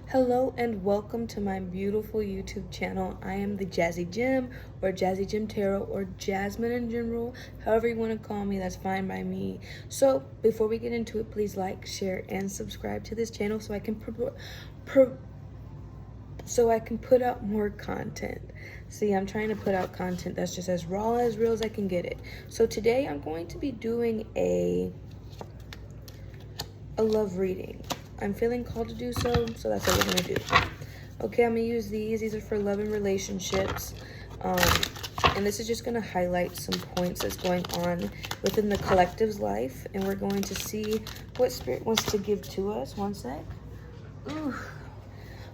Hello and welcome to my beautiful YouTube channel. I am the Jazzy Gem or TheJazzyGemTarot or Jasmine in general. However you want to call me, that's fine by me. So before we get into it, please like, share, and subscribe to this channel so I can put out more content. See, I'm trying to put out content that's just as raw as real as I can get it. So today I'm going to be doing a love reading. I'm feeling called to do so that's what we're gonna do. Okay, I'm gonna use these. These are for love and relationships. And this is just gonna highlight some points that's going on within the collective's life. And we're going to see what Spirit wants to give to us. One sec. Ooh.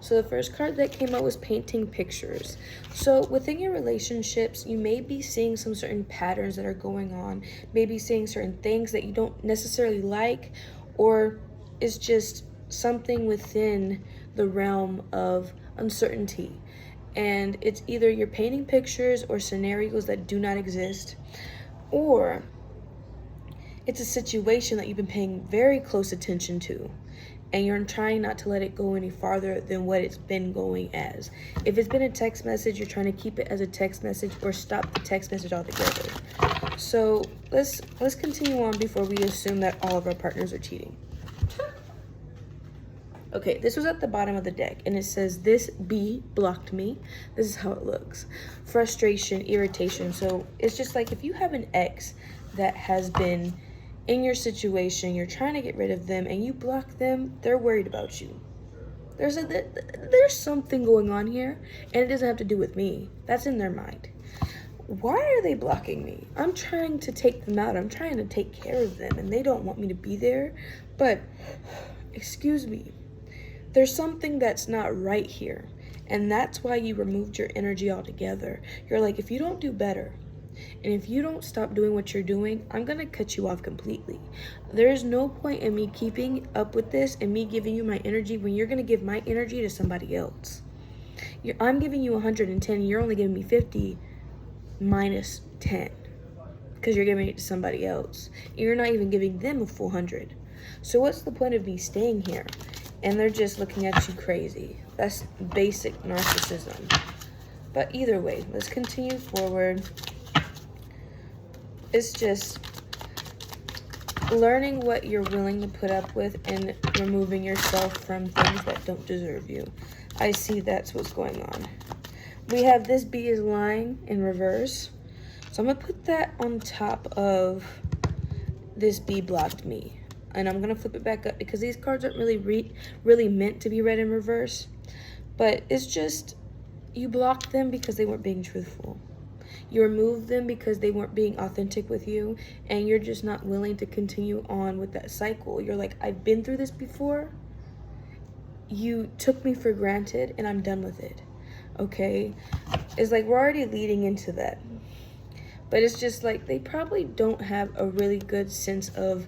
So the first card that came out was painting pictures. So within your relationships, you may be seeing some certain patterns that are going on, maybe seeing certain things that you don't necessarily like, or it's just something within the realm of uncertainty. And it's either you're painting pictures or scenarios that do not exist, or it's a situation that you've been paying very close attention to and you're trying not to let it go any farther than what it's been going as. If it's been a text message, you're trying to keep it as a text message or stop the text message altogether. So let's continue on before we assume that all of our partners are cheating. Okay, this was at the bottom of the deck, and it says, this bee blocked me. This is how it looks. Frustration, irritation. So it's just like if you have an ex that has been in your situation, you're trying to get rid of them, and you block them, they're worried about you. There's something going on here, and it doesn't have to do with me. That's in their mind. Why are they blocking me? I'm trying to take them out. I'm trying to take care of them, and they don't want me to be there. But, excuse me, there's something that's not right here, and that's why you removed your energy altogether. You're like, if you don't do better, and if you don't stop doing what you're doing, I'm gonna cut you off completely. There's no point in me keeping up with this and me giving you my energy when you're gonna give my energy to somebody else. I'm giving you 110, and you're only giving me 50 minus 10 because you're giving it to somebody else. You're not even giving them a full 100. So what's the point of me staying here? And they're just looking at you crazy. That's basic narcissism. But either way, let's continue forward. It's just learning what you're willing to put up with and removing yourself from things that don't deserve you. I see that's what's going on. We have this bee is lying in reverse. So I'm going to put that on top of this bee blocked me. And I'm going to flip it back up because these cards aren't really meant to be read in reverse. But it's just, you blocked them because they weren't being truthful. You removed them because they weren't being authentic with you. And you're just not willing to continue on with that cycle. You're like, I've been through this before. You took me for granted and I'm done with it. Okay? It's like we're already leading into that. But it's just like they probably don't have a really good sense of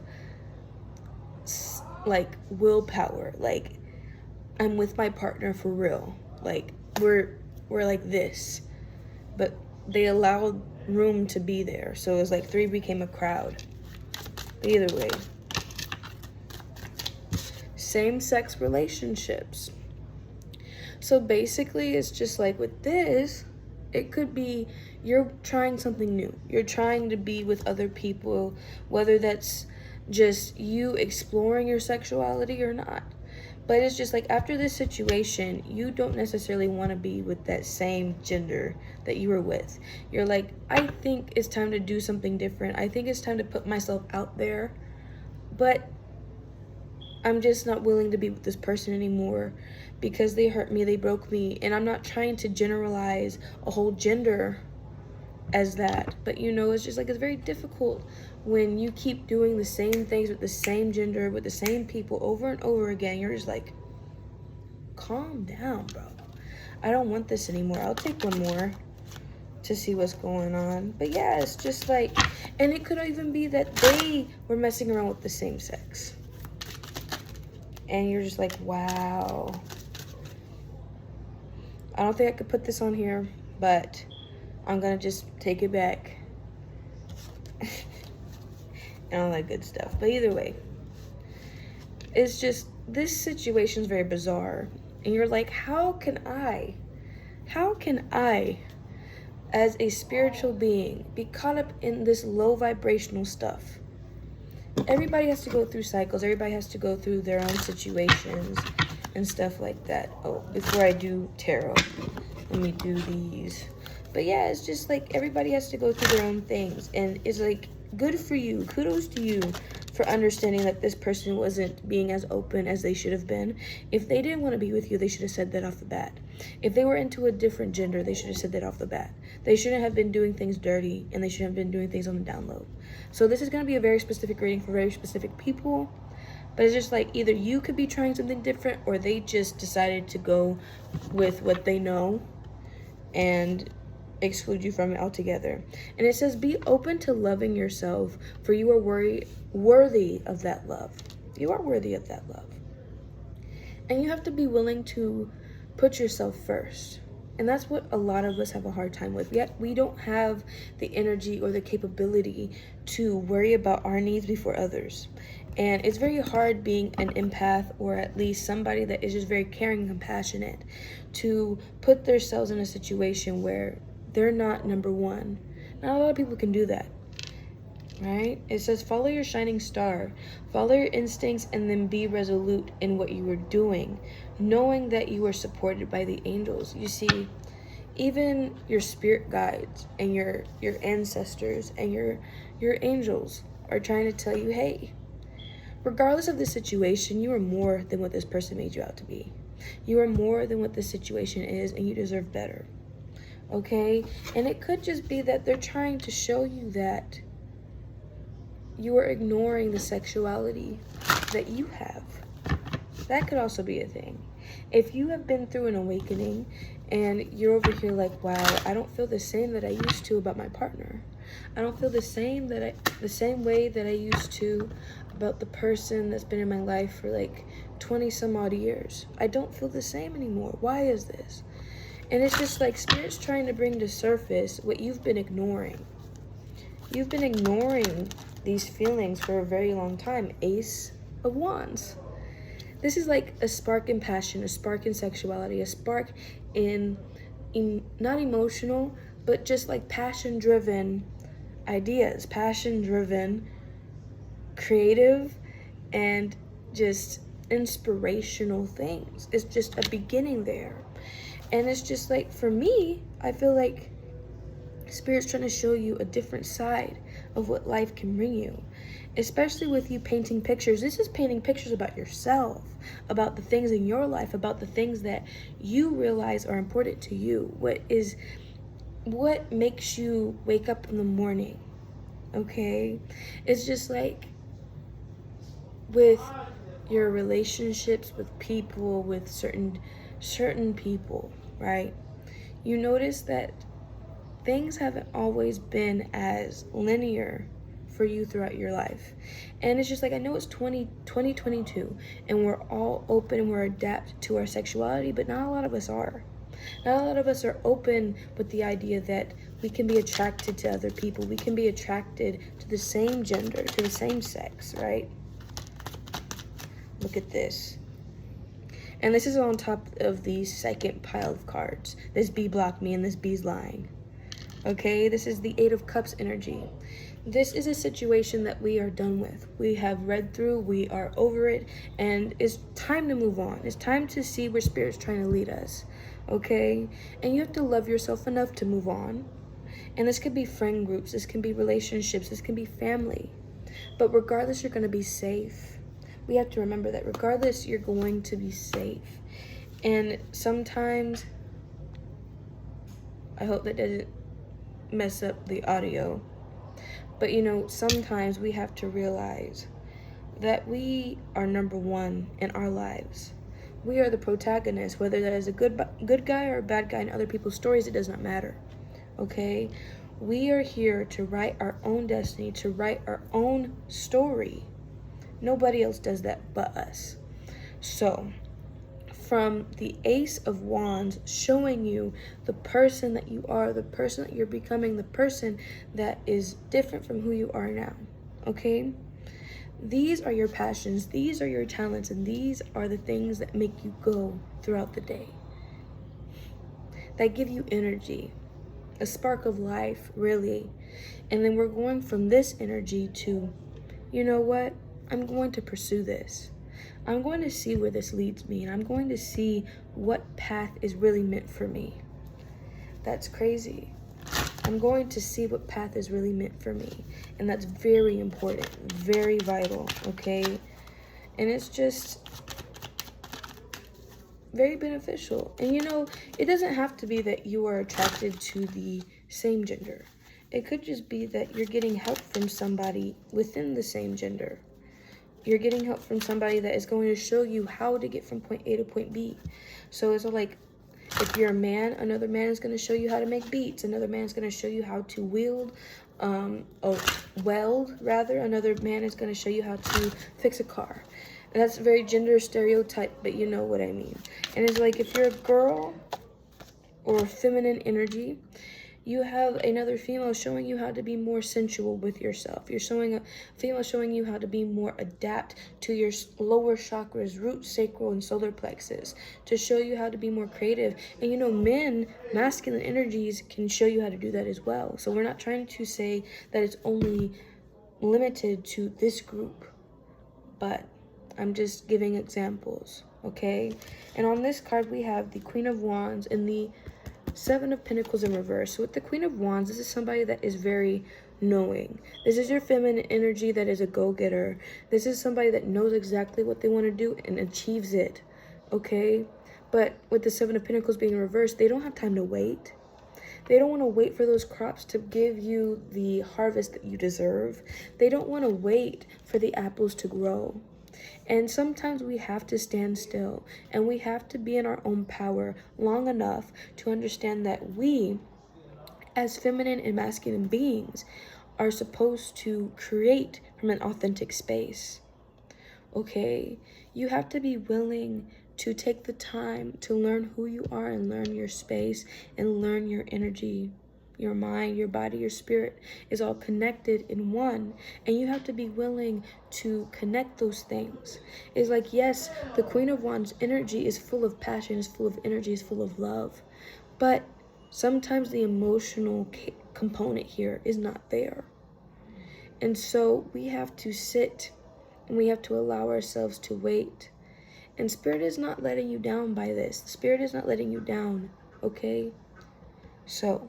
like willpower. Like, I'm with my partner for real. Like we're like this, but they allowed room to be there. So it was like three became a crowd. But either way, same-sex relationships. So basically it's just like with this, it could be you're trying something new. You're trying to be with other people, whether that's just you exploring your sexuality or not. But it's just like after this situation, you don't necessarily want to be with that same gender that you were with. You're like, I think it's time to do something different. I think it's time to put myself out there. But I'm just not willing to be with this person anymore because they hurt me, they broke me. And I'm not trying to generalize a whole gender as that. But you know, it's just like, it's very difficult when you keep doing the same things with the same gender, with the same people over and over again. You're just like, calm down, bro. I don't want this anymore. I'll take one more to see what's going on. But yeah, it's just like, and it could even be that they were messing around with the same sex. And you're just like, wow. I don't think I could put this on here, but I'm gonna just take it back. And all that good stuff. But either way, it's just, this situation is very bizarre. And you're like, how can I, as a spiritual being, be caught up in this low vibrational stuff? Everybody has to go through cycles. Everybody has to go through their own situations and stuff like that. Oh, before I do tarot, let me do these. But yeah, it's just like everybody has to go through their own things. And it's like, good for you. Kudos to you for understanding that this person wasn't being as open as they should have been. If they didn't want to be with you, they should have said that off the bat. If they were into a different gender, they should have said that off the bat. They shouldn't have been doing things dirty, and they shouldn't have been doing things on the down low. So this is going to be a very specific reading for very specific people. But it's just like, either you could be trying something different, or they just decided to go with what they know and exclude you from it altogether. And it says, be open to loving yourself, for you are worthy of that love. You are worthy of that love. And you have to be willing to put yourself first. And that's what a lot of us have a hard time with. Yet we don't have the energy or the capability to worry about our needs before others. And it's very hard being an empath, or at least somebody that is just very caring and compassionate, to put themselves in a situation where they're not number one. Not a lot of people can do that, right? It says, follow your shining star, follow your instincts, and then be resolute in what you are doing, knowing that you are supported by the angels. You see, even your spirit guides and your ancestors and your angels are trying to tell you, hey, regardless of the situation, you are more than what this person made you out to be. You are more than what this situation is, and you deserve better. Okay? And it could just be that they're trying to show you that you are ignoring the sexuality that you have. That could also be a thing. If you have been through an awakening and you're over here like, wow, I don't feel the same that I used to about my partner. I don't feel the same way that I used to about the person that's been in my life for like 20 some odd years. I don't feel the same anymore. Why is this? And it's just like Spirit's trying to bring to surface what you've been ignoring. You've been ignoring these feelings for a very long time. Ace of Wands. This is like a spark in passion, a spark in sexuality, a spark in not emotional, but just like passion-driven ideas, passion-driven, creative, and just inspirational things. It's just a beginning there. And it's just like, for me, I feel like Spirit's trying to show you a different side of what life can bring you. Especially with you painting pictures. This is painting pictures about yourself, about the things in your life, about the things that you realize are important to you. What makes you wake up in the morning, okay? It's just like with your relationships with people, with certain people, right? You notice that things haven't always been as linear for you throughout your life. And it's just like, I know it's 2022 and we're all open and we're adapted to our sexuality, but not a lot of us are. Not a lot of us are open with the idea that we can be attracted to other people. We can be attracted to the same gender, to the same sex, right? Look at this. And this is on top of the second pile of cards. This bee blocked me and this bee's lying. Okay, this is the Eight of Cups energy. This is a situation that we are done with. We have read through, we are over it, and it's time to move on. It's time to see where Spirit's trying to lead us, okay? And you have to love yourself enough to move on. And this could be friend groups, this can be relationships, this can be family. But regardless, you're going to be safe. We have to remember that regardless, you're going to be safe. And sometimes, I hope that doesn't mess up the audio, but you know, sometimes we have to realize that we are number one in our lives. We are the protagonist, whether that is a good guy or a bad guy in other people's stories, it does not matter, okay? We are here to write our own destiny, to write our own story. Nobody else does that but us. So from the Ace of Wands showing you the person that you are, the person that you're becoming, the person that is different from who you are now, okay? These are your passions, these are your talents, and these are the things that make you go throughout the day, that give you energy, a spark of life, really. And then we're going from this energy to, you know what? I'm going to pursue this. I'm going to see where this leads me, and I'm going to see what path is really meant for me. That's crazy. I'm going to see what path is really meant for me. And that's very important, very vital, okay? And it's just very beneficial. And you know, it doesn't have to be that you are attracted to the same gender. It could just be that you're getting help from somebody within the same gender. You're getting help from somebody that is going to show you how to get from point A to point B. So it's like, if you're a man, another man is going to show you how to make beats. Another man is going to show you how to weld, rather. Another man is going to show you how to fix a car. And that's a very gender stereotype, but you know what I mean. And it's like, if you're a girl or feminine energy, you have another female showing you how to be more sensual with yourself. You're showing a female showing you how to be more adapt to your lower chakras, root, sacral, and solar plexus, to show you how to be more creative. And you know, men, masculine energies can show you how to do that as well. So we're not trying to say that it's only limited to this group, but I'm just giving examples, okay? And on this card, we have the Queen of Wands and the Seven of Pentacles in reverse. So with the Queen of Wands, this is somebody that is very knowing. This is your feminine energy that is a go-getter. This is somebody that knows exactly what they want to do and achieves it, okay? But with the Seven of Pentacles being in reverse, they don't have time to wait. They don't want to wait for those crops to give you the harvest that you deserve. They don't want to wait for the apples to grow. And sometimes we have to stand still, and we have to be in our own power long enough to understand that we, as feminine and masculine beings, are supposed to create from an authentic space. Okay? You have to be willing to take the time to learn who you are and learn your space and learn your energy. Your mind, your body, your spirit is all connected in one. And you have to be willing to connect those things. It's like, yes, the Queen of Wands energy is full of passion, is full of energy, is full of love. But sometimes the emotional component here is not there. And so we have to sit and we have to allow ourselves to wait. And Spirit is not letting you down by this. Spirit is not letting you down, okay? So,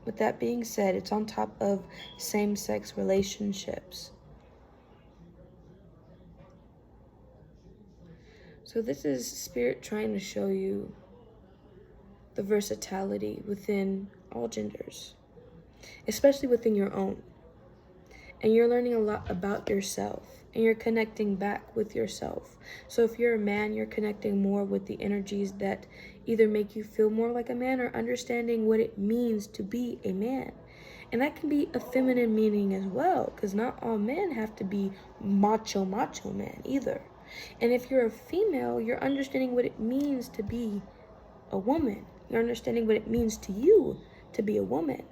with that being said, it's on top of same-sex relationships. So this is Spirit trying to show you the versatility within all genders, especially within your own. And you're learning a lot about yourself, and you're connecting back with yourself. So if you're a man, you're connecting more with the energies that either make you feel more like a man or understanding what it means to be a man. And that can be a feminine meaning as well, because not all men have to be macho man either. And if you're a female, you're understanding what it means to be a woman. You're understanding what it means to you to be a woman.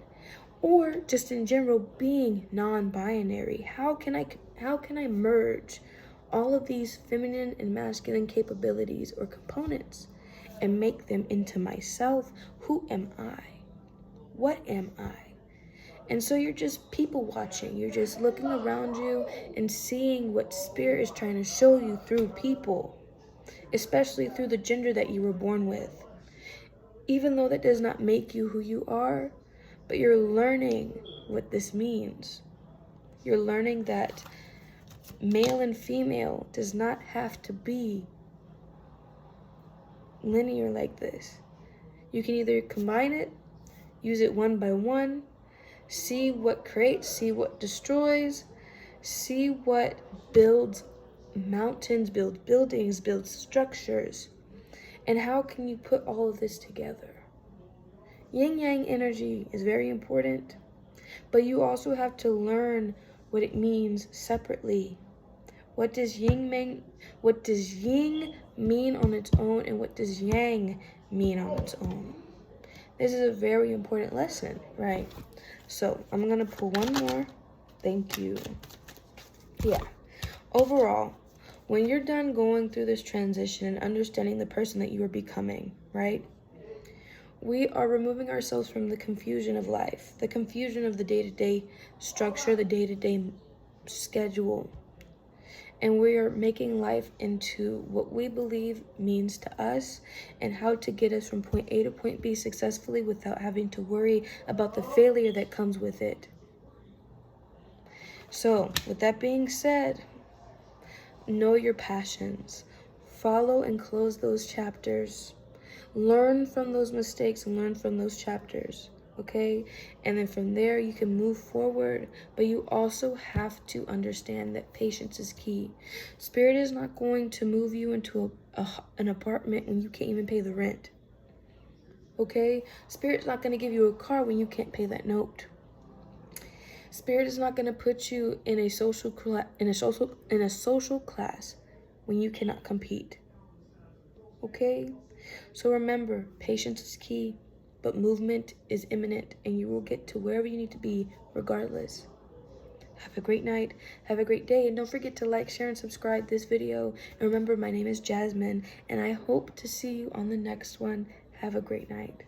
Or just in general, being non-binary. How can I merge all of these feminine and masculine capabilities or components and make them into myself? Who am I? What am I? And so you're just people watching. You're just looking around you and seeing what Spirit is trying to show you through people, especially through the gender that you were born with. Even though that does not make you who you are, but you're learning what this means. You're learning that male and female does not have to be linear like this. You can either combine it, use it one by one, see what creates, see what destroys, see what builds mountains, builds buildings, builds structures, and how can you put all of this together? Yin-yang energy is very important, but you also have to learn what it means separately. What does yin mean on its own, and what does yang mean on its own? This is a very important lesson, right? So I'm gonna pull one more. Thank you. Yeah. Overall, when you're done going through this transition and understanding the person that you are becoming, right? We are removing ourselves from the confusion of life, the confusion of the day-to-day structure, the day-to-day schedule. And we are making life into what we believe means to us and how to get us from point A to point B successfully without having to worry about the failure that comes with it. So, with that being said, know your passions. Follow and close those chapters. Learn from those mistakes and learn from those chapters, okay? And then from there, you can move forward. But you also have to understand that patience is key. Spirit is not going to move you into an apartment when you can't even pay the rent, okay? Spirit's not going to give you a car when you can't pay that note. Spirit is not going to put you in a social class when you cannot compete. Okay? So remember, patience is key, but movement is imminent, and you will get to wherever you need to be regardless. Have a great night, have a great day, and don't forget to like, share, and subscribe this video. And remember, my name is Jasmine, and I hope to see you on the next one. Have a great night.